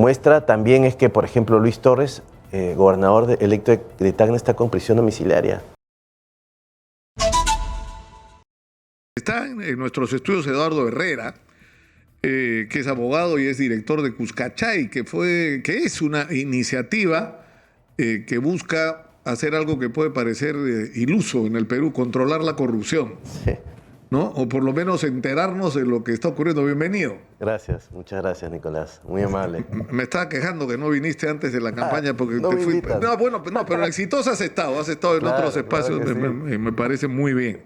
muestra también es que, por ejemplo, Luis Torres, gobernador electo de Tacna, está con prisión domiciliaria. Está en nuestros estudios Eduardo Herrera, que es abogado y es director de Cuscachay, que es una iniciativa que busca hacer algo que puede parecer iluso en el Perú, controlar la corrupción, Sí. ¿no? O por lo menos enterarnos de lo que está ocurriendo. Bienvenido. Gracias, muchas gracias, Nicolás. Muy amable. Me estaba quejando que no viniste antes de la campaña porque no te me fuiste. invitas. No, bueno, no, pero exitoso has estado en Claro, otros espacios, claro que sí. me parece muy bien.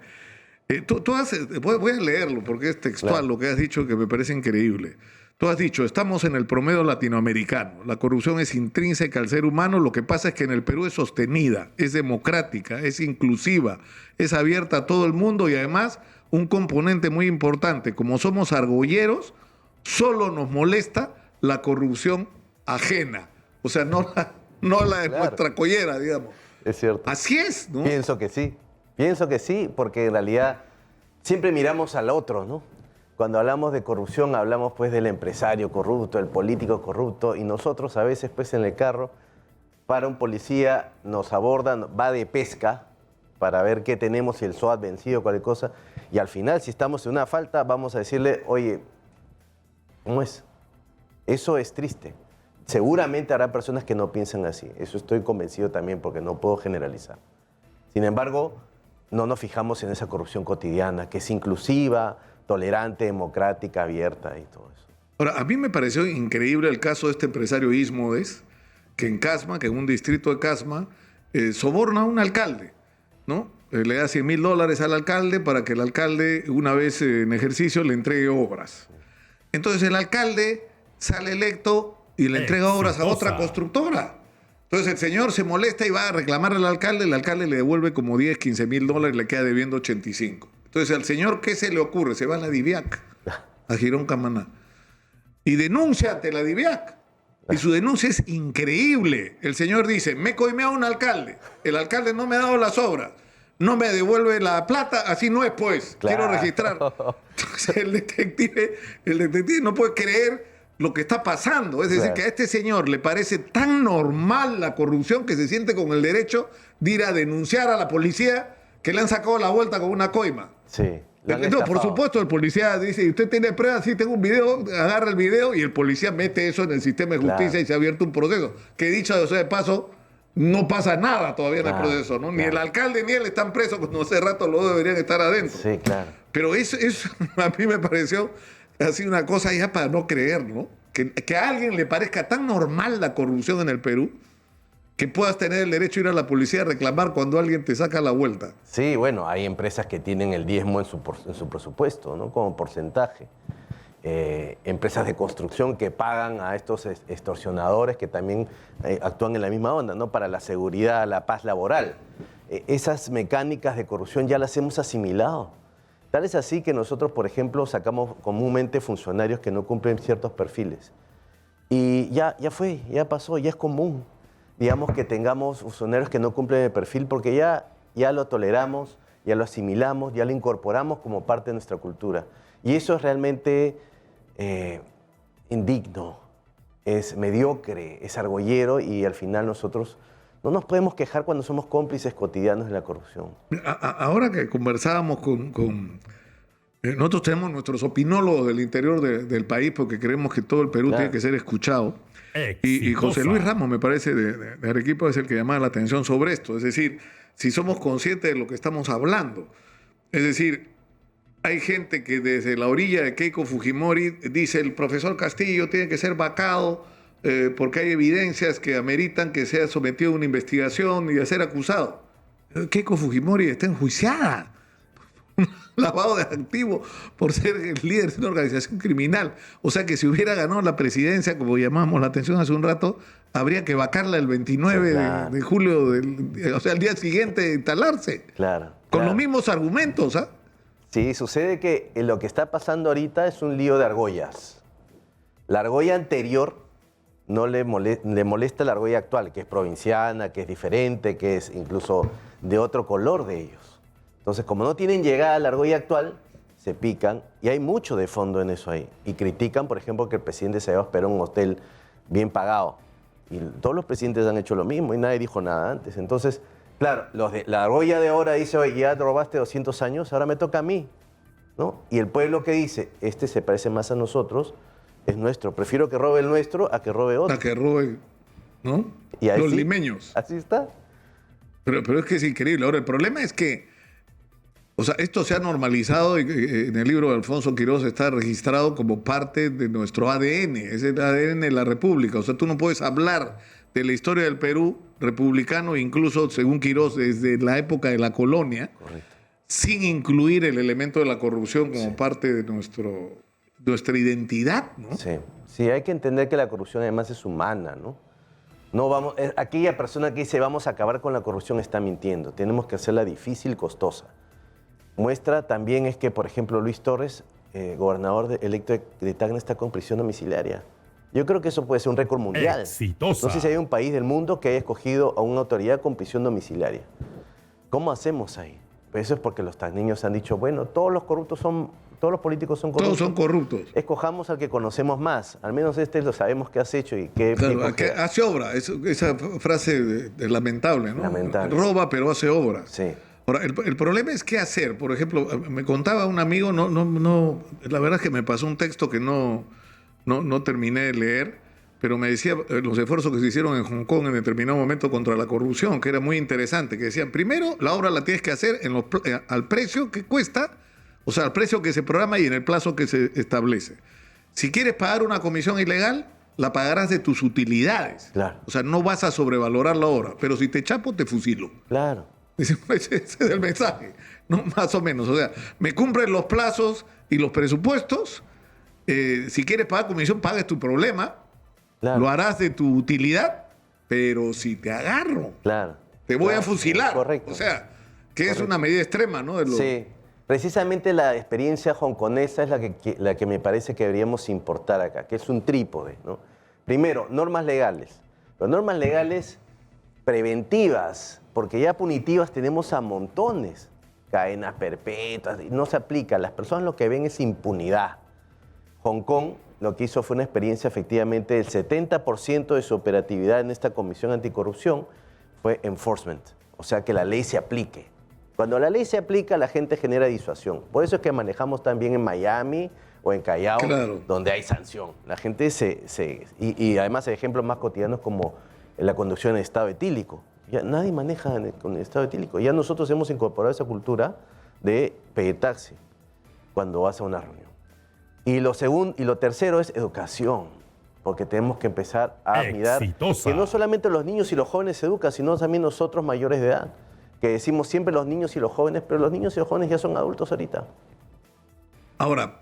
Voy a leerlo porque es textual Claro. lo que has dicho, que me parece increíble. Tú has dicho, estamos en el promedio latinoamericano. La corrupción es intrínseca al ser humano. Lo que pasa es que en el Perú es sostenida, es democrática, es inclusiva, es abierta a todo el mundo y además un componente muy importante. Como somos argolleros, solo nos molesta la corrupción ajena. O sea, no la de Claro. nuestra collera, digamos. Es cierto. Así es, ¿no? Pienso que sí, porque en realidad siempre miramos al otro, ¿no? Cuando hablamos de corrupción hablamos pues del empresario corrupto, el político corrupto, y nosotros a veces pues en el carro para un policía, nos abordan, va de pesca para ver qué tenemos, si el SOAT vencido, cualquier cosa, y al final si estamos en una falta vamos a decirle, oye, ¿cómo es? Eso es triste. Seguramente habrá personas que no piensan así, eso estoy convencido también porque no puedo generalizar. Sin embargo, no nos fijamos en esa corrupción cotidiana, que es inclusiva, tolerante, democrática, abierta y todo eso. Ahora, a mí me pareció increíble el caso de este empresario Ismodes, que en Casma, que en un distrito de Casma, soborna a un alcalde, ¿no? Le da $100,000 al alcalde para que el alcalde, una vez en ejercicio, le entregue obras. Entonces el alcalde sale electo y le entrega obras a otra constructora. Entonces el señor se molesta y va a reclamar al alcalde, el alcalde le devuelve como 10, $15,000, le queda debiendo 85. Entonces al señor, ¿qué se le ocurre? Se va a la DIVIAC, a Girón Camaná, y denuncia ante la DIVIAC. Y su denuncia es increíble. El señor dice, me coimea a un alcalde, el alcalde no me ha dado las obras, no me devuelve la plata, así no es pues, Claro. quiero registrar. Entonces el detective no puede creer lo que está pasando. Es decir, Claro. que a este señor le parece tan normal la corrupción que se siente con el derecho de ir a denunciar a la policía que le han sacado la vuelta con una coima. Sí. lo han No, por estafado. supuesto, el policía dice, ¿usted tiene pruebas? Sí, tengo un video, agarra el video y el policía mete eso en el sistema de justicia Claro. y se ha abierto un proceso. Que dicho sea de paso, no pasa nada todavía en el Claro, proceso, ¿no? Ni claro. el alcalde ni él están presos, cuando hace rato los dos deberían estar adentro. Sí, claro. Pero eso a mí me pareció así una cosa ya para no creer, ¿no? Que a alguien le parezca tan normal la corrupción en el Perú que puedas tener el derecho a ir a la policía a reclamar cuando alguien te saca la vuelta. Sí, bueno, hay empresas que tienen el diezmo en su presupuesto, ¿no? Como porcentaje. Empresas de construcción que pagan a estos extorsionadores que también actúan en la misma onda, ¿no? Para la seguridad, la paz laboral. Esas mecánicas de corrupción ya las hemos asimilado. Tal es así que nosotros, por ejemplo, sacamos comúnmente funcionarios que no cumplen ciertos perfiles. Y ya pasó, ya es común. Digamos que tengamos funcionarios que no cumplen el perfil porque ya lo toleramos, ya lo asimilamos, ya lo incorporamos como parte de nuestra cultura. Y eso es realmente indigno, es mediocre, es argollero y al final nosotros no nos podemos quejar cuando somos cómplices cotidianos de la corrupción. Ahora que conversábamos nosotros tenemos nuestros opinólogos del interior del país porque creemos que todo el Perú Claro. tiene que ser escuchado. Y José Luis Ramos, me parece, de Arequipa es el que llamaba la atención sobre esto. Es decir, si somos conscientes de lo que estamos hablando. Es decir, hay gente que desde la orilla de Keiko Fujimori dice el profesor Castillo tiene que ser vacado porque hay evidencias que ameritan que sea sometido a una investigación y a ser acusado. Keiko Fujimori está enjuiciada. Lavado de activos por ser el líder de una organización criminal. O sea que si hubiera ganado la presidencia, como llamamos la atención hace un rato, habría que vacarla el 29 Sí, claro. de julio, o sea, el día siguiente de instalarse. Claro. Con claro. los mismos argumentos, ¿ah? Sí, sucede que lo que está pasando ahorita es un lío de argollas. La argolla anterior no le molesta la argolla actual, que es provinciana, que es diferente, que es incluso de otro color de ellos. Entonces, como no tienen llegada a la argolla actual, se pican y hay mucho de fondo en eso ahí. Y critican, por ejemplo, que el presidente se haya hospedado en un hotel bien pagado. Y todos los presidentes han hecho lo mismo y nadie dijo nada antes. Entonces, claro, los de la Argolla de ahora dice, oye, ya robaste 200 años, ahora me toca a mí, ¿no? Y el pueblo que dice, este se parece más a nosotros, es nuestro. Prefiero que robe el nuestro a que robe otro. A que robe, ¿no? Y así, los limeños. Así está. Pero es que es increíble. Ahora, el problema es que, o sea, esto se ha normalizado y en el libro de Alfonso Quirós está registrado como parte de nuestro ADN, es el ADN de la República. O sea, tú no puedes hablar de la historia del Perú republicano, incluso según Quirós, desde la época de la colonia, Correcto. sin incluir el elemento de la corrupción como parte de nuestra identidad, ¿no? Sí. Sí, hay que entender que la corrupción además es humana, ¿no? No vamos, aquella persona que dice vamos a acabar con la corrupción está mintiendo. Tenemos que hacerla difícil, costosa. Muestra también es que, por ejemplo, Luis Torres, gobernador electo de Tacna, está con prisión domiciliaria. Yo creo que eso puede ser un récord mundial. Exitosa. No sé si hay un país del mundo que haya escogido a una autoridad con prisión domiciliaria. ¿Cómo hacemos ahí? Pues eso es porque los tacneños han dicho, bueno, todos los políticos son corruptos. Todos son corruptos. Escojamos al que conocemos más. Al menos lo sabemos qué has hecho y qué... Claro, que hace obra. Esa frase de lamentable, ¿no? Lamentable. Roba, pero hace obra. Sí. Ahora, el problema es qué hacer. Por ejemplo, me contaba un amigo, la verdad es que me pasó un texto que no terminé de leer, pero me decía los esfuerzos que se hicieron en Hong Kong en determinado momento contra la corrupción, que era muy interesante, que decían, primero, la obra la tienes que hacer al precio que cuesta, o sea, al precio que se programa y en el plazo que se establece. Si quieres pagar una comisión ilegal, la pagarás de tus utilidades. Claro. O sea, no vas a sobrevalorar la obra, pero si te chapo, te fusilo. Claro. Ese es el mensaje, ¿no? Más o menos. O sea, me cumplen los plazos y los presupuestos. Si quieres pagar comisión, pagues tu problema. Claro. Lo harás de tu utilidad, pero si te agarro, Claro. te voy Claro, a fusilar. correcto. O sea, que es una medida extrema, ¿no? Sí. Precisamente la experiencia hongkonesa es la que me parece que deberíamos importar acá, que es un trípode, ¿no? Primero, normas legales. Pero normas legales preventivas, porque ya punitivas tenemos a montones. Cadenas perpetuas, no se aplica. Las personas lo que ven es impunidad. Hong Kong lo que hizo fue una experiencia, efectivamente, el 70% de su operatividad en esta comisión anticorrupción fue enforcement, o sea, que la ley se aplique. Cuando la ley se aplica, la gente genera disuasión. Por eso es que manejamos también en Miami o en Callao, Claro. donde hay sanción. La gente y además hay ejemplos más cotidianos como la conducción en estado etílico. Ya nadie maneja con estado etílico. Ya nosotros hemos incorporado esa cultura de pedir taxi cuando vas a una reunión. Y lo tercero es educación, porque tenemos que empezar a mirar Exitosa. que no solamente los niños y los jóvenes se educan, sino también nosotros mayores de edad, que decimos siempre los niños y los jóvenes, pero los niños y los jóvenes ya son adultos ahorita. Ahora,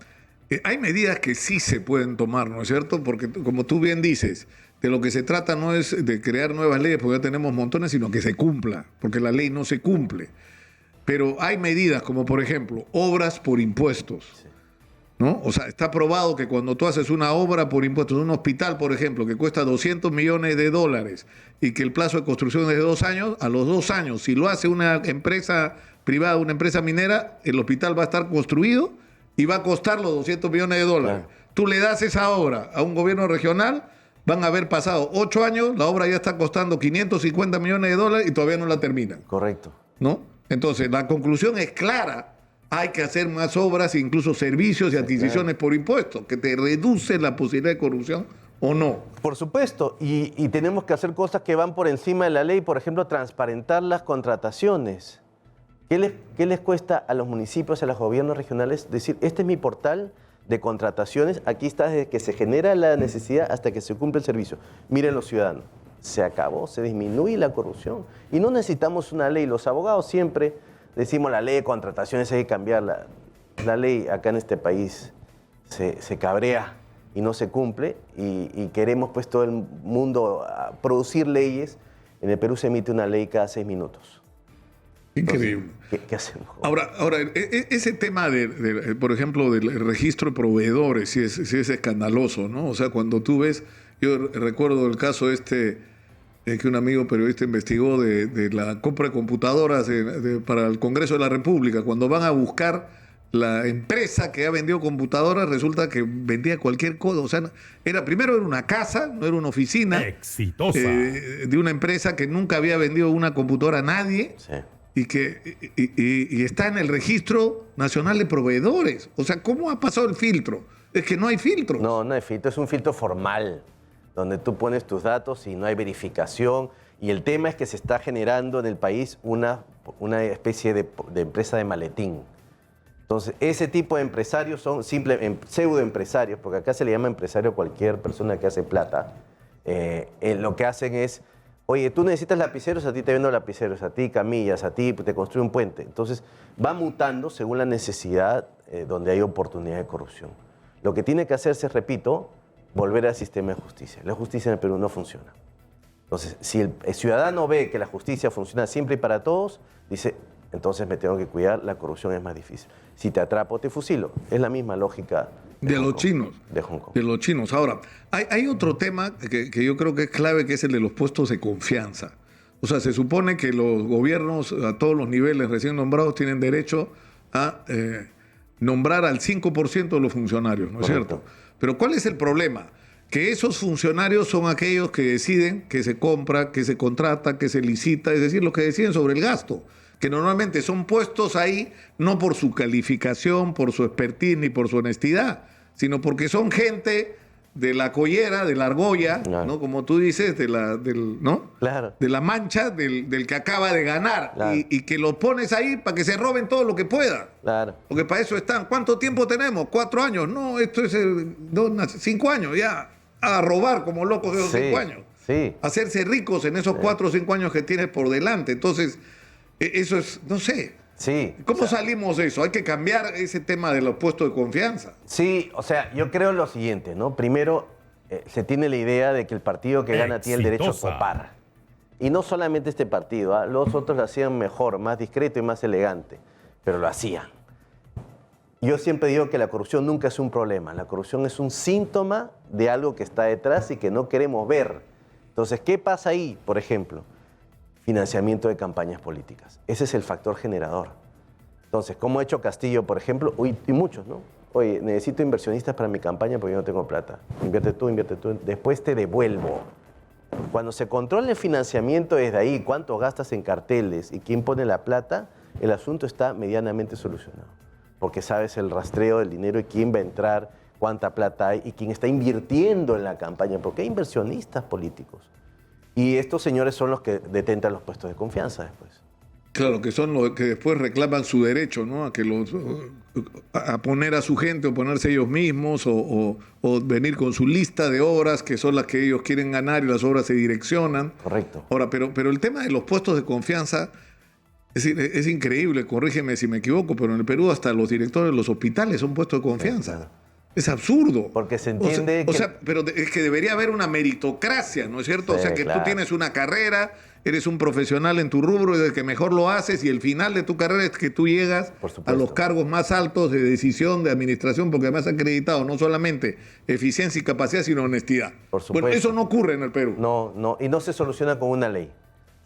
hay medidas que sí se pueden tomar, ¿no es cierto? Porque como tú bien dices, de lo que se trata no es de crear nuevas leyes, porque ya tenemos montones, sino que se cumpla, porque la ley no se cumple. Pero hay medidas como, por ejemplo, obras por impuestos. Sí. ¿No? O sea, está probado que cuando tú haces una obra por impuestos, un hospital, por ejemplo, que cuesta $200 millones y que el plazo de construcción es de 2 años, a los 2 años, si lo hace una empresa privada, una empresa minera, el hospital va a estar construido y va a costar los $200 millones. Claro. Tú le das esa obra a un gobierno regional, van a haber pasado 8 años, la obra ya está costando $550 millones y todavía no la terminan, Correcto. ¿no? Entonces, la conclusión es clara. Hay que hacer más obras, incluso servicios y adquisiciones por impuestos, que te reduce la posibilidad de corrupción o no. Por supuesto, y tenemos que hacer cosas que van por encima de la ley, por ejemplo, transparentar las contrataciones. ¿Qué les cuesta a los municipios, a los gobiernos regionales decir, este es mi portal de contrataciones, aquí está desde que se genera la necesidad hasta que se cumple el servicio? Miren los ciudadanos, se acabó, se disminuye la corrupción y no necesitamos una ley. Los abogados siempre decimos la ley de contrataciones hay que cambiarla. La ley acá en este país se cabrea y no se cumple y queremos pues todo el mundo producir leyes. En el Perú se emite una ley cada 6 minutos. Increíble. Entonces, ¿qué hacemos? Ahora, ese tema, por ejemplo, del registro de proveedores, sí es escandaloso, ¿no? O sea, cuando tú ves, yo recuerdo el caso que un amigo periodista investigó de la compra de computadoras para el Congreso de la República, cuando van a buscar la empresa que ha vendido computadoras resulta que vendía cualquier cosa. O sea, primero era una casa, no era una oficina. Exitosa. De una empresa que nunca había vendido una computadora a nadie. Sí. Y está en el Registro Nacional de Proveedores. O sea, ¿cómo ha pasado el filtro? Es que no hay filtro. No, no hay filtro, es un filtro formal, donde tú pones tus datos y no hay verificación. Y el tema es que se está generando en el país una especie de empresa de maletín. Entonces, ese tipo de empresarios son pseudoempresarios, porque acá se le llama empresario a cualquier persona que hace plata. Lo que hacen es, oye, tú necesitas lapiceros, a ti te vendo lapiceros, a ti camillas, a ti te construye un puente. Entonces, va mutando según la necesidad donde hay oportunidad de corrupción. Lo que tiene que hacerse, repito, volver al sistema de justicia. La justicia en el Perú no funciona. Entonces, si el ciudadano ve que la justicia funciona siempre y para todos, dice, entonces me tengo que cuidar, la corrupción es más difícil. Si te atrapo, te fusilo. Es la misma lógica de los chinos. De Hong Kong. De los chinos. Ahora, hay otro tema que yo creo que es clave, que es el de los puestos de confianza. O sea, se supone que los gobiernos a todos los niveles recién nombrados tienen derecho a nombrar al 5% de los funcionarios, ¿no es cierto? Pero ¿cuál es el problema? Que esos funcionarios son aquellos que deciden, que se compra, que se contrata, que se licita, es decir, los que deciden sobre el gasto, que normalmente son puestos ahí no por su calificación, por su expertise ni por su honestidad, sino porque son gente de la collera, de la argolla, claro, ¿no? Como tú dices, ¿no? Claro. De la mancha del que acaba de ganar, claro, y que lo pones ahí para que se roben todo lo que pueda. Claro. Porque para eso están. ¿Cuánto tiempo tenemos? 4 años. No, esto es 5 años ya. A robar como locos esos 5 años. Sí. Hacerse ricos en esos 4 o 5 años que tienes por delante. Entonces, eso es, no sé. Sí. ¿Cómo salimos de eso? Hay que cambiar ese tema de los puestos de confianza. Sí, o sea, yo creo lo siguiente, ¿no? Primero, se tiene la idea de que el partido que gana tiene el derecho a copar. Y no solamente este partido, ¿eh? Los otros lo hacían mejor, más discreto y más elegante, pero lo hacían. Yo siempre digo que la corrupción nunca es un problema, la corrupción es un síntoma de algo que está detrás y que no queremos ver. Entonces, ¿qué pasa ahí? Por ejemplo, financiamiento de campañas políticas. Ese es el factor generador. Entonces, ¿cómo ha hecho Castillo, por ejemplo? Y muchos, ¿no? Oye, necesito inversionistas para mi campaña porque yo no tengo plata. Invierte tú, después te devuelvo. Cuando se controla el financiamiento desde ahí, cuánto gastas en carteles y quién pone la plata, el asunto está medianamente solucionado. Porque sabes el rastreo del dinero y quién va a entrar, cuánta plata hay y quién está invirtiendo en la campaña, porque hay inversionistas políticos. Y estos señores son los que detentan los puestos de confianza después. Claro, que son los que después reclaman su derecho, ¿no? A poner a su gente o ponerse ellos mismos o venir con su lista de obras que son las que ellos quieren ganar y las obras se direccionan. Correcto. Ahora, pero el tema de los puestos de confianza es increíble, corrígeme si me equivoco, pero en el Perú hasta los directores de los hospitales son puestos de confianza. Sí, claro. Es absurdo. Porque se entiende pero es que debería haber una meritocracia, ¿no es cierto? Sí, o sea, que claro, tú tienes una carrera, eres un profesional en tu rubro, es el que mejor lo haces y el final de tu carrera es que tú llegas a los cargos más altos de decisión, de administración, porque además has acreditado no solamente eficiencia y capacidad, sino honestidad. Por supuesto. Bueno, eso no ocurre en el Perú. No, y no se soluciona con una ley.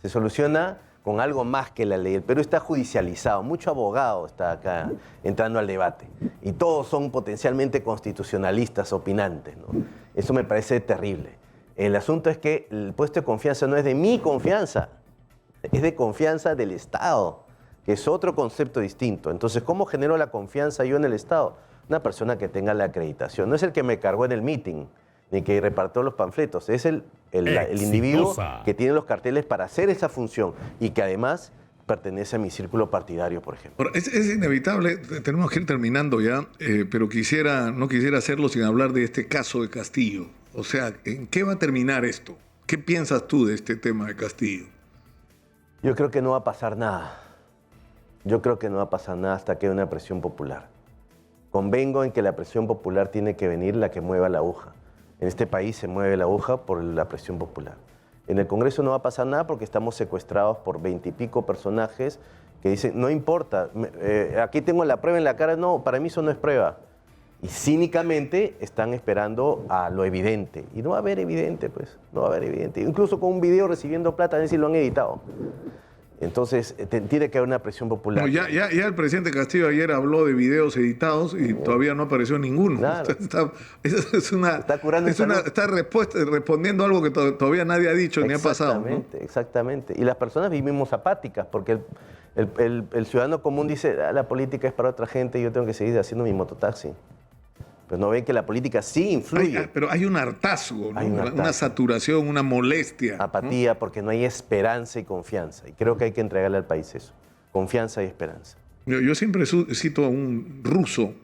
Se soluciona con algo más que la ley. El Perú está judicializado, mucho abogado está acá entrando al debate y todos son potencialmente constitucionalistas, opinantes, ¿no? Eso me parece terrible. El asunto es que el puesto de confianza no es de mi confianza, es de confianza del Estado, que es otro concepto distinto. Entonces, ¿cómo genero la confianza yo en el Estado? Una persona que tenga la acreditación. No es el que me cargó en el meeting, ni que repartió los panfletos, es el individuo que tiene los carteles para hacer esa función y que además pertenece a mi círculo partidario, por ejemplo. Es inevitable, tenemos que ir terminando ya, pero no quisiera hacerlo sin hablar de este caso de Castillo. O sea, ¿en qué va a terminar esto? ¿Qué piensas tú de este tema de Castillo? Yo creo que no va a pasar nada. Yo creo que no va a pasar nada hasta que haya una presión popular. Convengo en que la presión popular tiene que venir la que mueva la aguja. En este país se mueve la aguja por la presión popular. En el Congreso no va a pasar nada porque estamos secuestrados por 20 y pico personajes que dicen, no importa, aquí tengo la prueba en la cara. No, para mí eso no es prueba. Y cínicamente están esperando a lo evidente. Y no va a haber evidente, pues, no va a haber evidente. Incluso con un video recibiendo plata, a ver si lo han editado. Entonces, tiene que haber una presión popular. No, ya el presidente Castillo ayer habló de videos editados y todavía no apareció ninguno. Claro. Está curando está respondiendo algo que todavía nadie ha dicho ni ha pasado, ¿no? Exactamente. Y las personas vivimos apáticas porque el ciudadano común dice, la política es para otra gente y yo tengo que seguir haciendo mi mototaxi. Pero no ven que la política sí influye. Pero hay un hartazgo, ¿no? Hay un hartazgo. Una saturación, una molestia. Apatía, porque no hay esperanza y confianza. Y creo que hay que entregarle al país eso. Confianza y esperanza. Yo siempre cito a un ruso,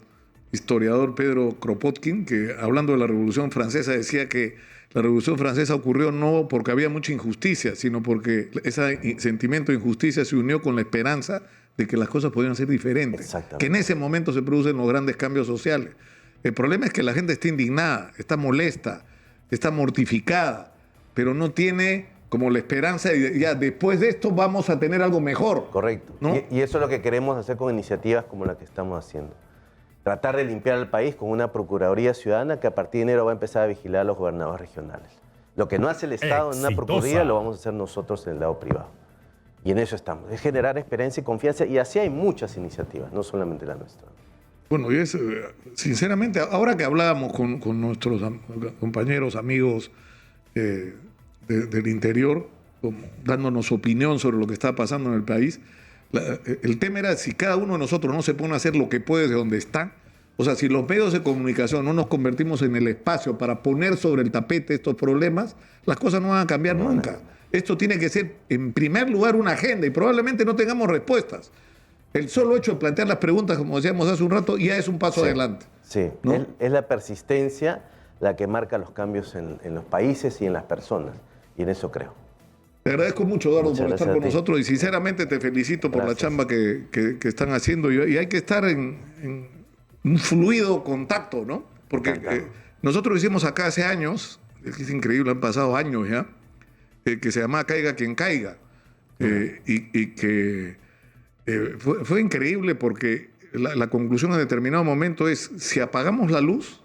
historiador, Pedro Kropotkin, que hablando de la Revolución Francesa decía que la Revolución Francesa ocurrió no porque había mucha injusticia, sino porque ese sentimiento de injusticia se unió con la esperanza de que las cosas podían ser diferentes. Que en ese momento se producen los grandes cambios sociales. El problema es que la gente está indignada, está molesta, está mortificada, pero no tiene como la esperanza de ya después de esto vamos a tener algo mejor. Correcto. ¿No? Y eso es lo que queremos hacer con iniciativas como la que estamos haciendo. Tratar de limpiar el país con una Procuraduría Ciudadana que a partir de enero va a empezar a vigilar a los gobernadores regionales. Lo que no hace el Estado en una Procuraduría lo vamos a hacer nosotros en el lado privado. Y en eso estamos. Es generar esperanza y confianza. Y así hay muchas iniciativas, no solamente la nuestra. Bueno, y sinceramente, ahora que hablábamos con nuestros compañeros, amigos del interior, dándonos opinión sobre lo que está pasando en el país, el tema era si cada uno de nosotros no se pone a hacer lo que puede de donde está. O sea, si los medios de comunicación no nos convertimos en el espacio para poner sobre el tapete estos problemas, las cosas no van a cambiar nunca. Esto tiene que ser, en primer lugar, una agenda y probablemente no tengamos respuestas. El solo hecho de plantear las preguntas, como decíamos hace un rato, ya es un paso adelante. Sí, ¿no? Es la persistencia la que marca los cambios en los países y en las personas. Y en eso creo. Te agradezco mucho, Eduardo, por estar con nosotros y sinceramente te felicito por la chamba que están haciendo. Y hay que estar en un fluido contacto, ¿no? Porque nosotros hicimos acá hace años, es increíble, han pasado años ya, que se llamaba Caiga quien caiga. Y que fue increíble porque la conclusión en determinado momento es, si apagamos la luz,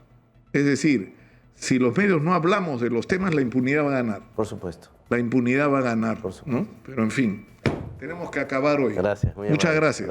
es decir, si los medios no hablamos de los temas, la impunidad va a ganar. Por supuesto. La impunidad va a ganar, por supuesto. ¿no? Pero en fin, tenemos que acabar hoy. Gracias. Muchas gracias.